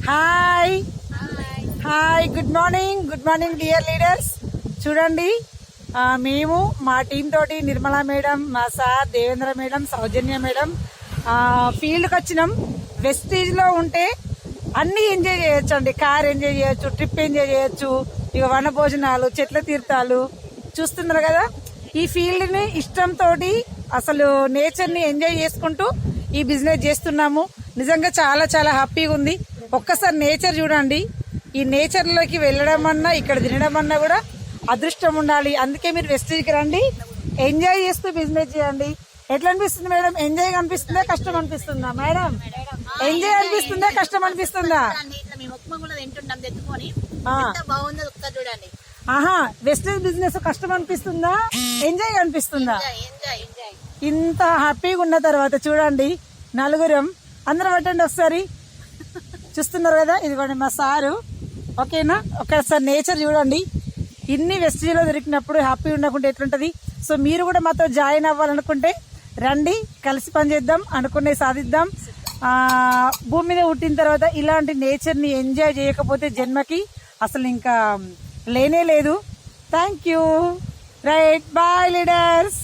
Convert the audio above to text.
Hi hi, good morning dear leaders. చూడండి, మేము మా టీం తోటి నిర్మలా మేడం, మా సార్ దేవేంద్ర మేడం, సౌజన్య మేడం ఫీల్డ్కి వచ్చినాం. వెస్టీజ్ లో ఉంటే అన్ని ఎంజాయ్ చేయొచ్చు అండి. కార్ ఎంజాయ్ చేయొచ్చు, ట్రిప్ ఎంజాయ్ చేయొచ్చు, ఇక వన భోజనాలు, చెట్ల తీర్థాలు చూస్తున్నారు కదా. ఈ ఫీల్డ్ ని ఇష్టంతో అసలు నేచర్ ని ఎంజాయ్ చేసుకుంటూ ఈ బిజినెస్ చేస్తున్నాము. నిజంగా చాలా చాలా హ్యాపీగా ఉంది. ఒక్కసారి నేచర్ చూడండి. ఈ నేచర్ లోకి వెళ్ళడం అన్నా, ఇక్కడ తినడం అన్నా కూడా అదృష్టం ఉండాలి. అందుకే మీరు వెస్టీజ్కి రండి, ఎంజాయ్ చేస్తూ బిజినెస్ చేయండి. ఎట్లా అనిపిస్తుంది మేడం? ఎంజాయ్ అనిపిస్తుందా, కష్టం అనిపిస్తుందా మేడం? ఎంజాయ్ అనిపిస్తుందా, కష్టం అనిపిస్తుందా? ఆహా, వెస్టేజ్ బిజినెస్ కష్టం అనిపిస్తుందా, ఎంజాయ్ అనిపిస్తుందా? ఇంత హ్యాపీగా ఉన్న తర్వాత చూడండి, నలుగురం అందరం పట్టండి ఒకసారి. చూస్తున్నారు కదా, ఇదిగోండి మా సారు. ఓకేనా? ఒకసారి నేచర్ చూడండి. ఇన్ని వెస్టేజ్ లో దొరికినప్పుడు హ్యాపీ ఉండకుంటే ఎట్లుంటది? సో మీరు కూడా మాతో జాయిన్ అవ్వాలనుకుంటే రండి, కలిసి పనిచేద్దాం, అనుకునే సాధిద్దాం. భూమి మీద పుట్టిన తర్వాత ఇలాంటి నేచర్ ని ఎంజాయ్ చేయకపోతే జన్మకి అసలు ఇంకా లేనే లేదు. Thank you. Right, bye leaders.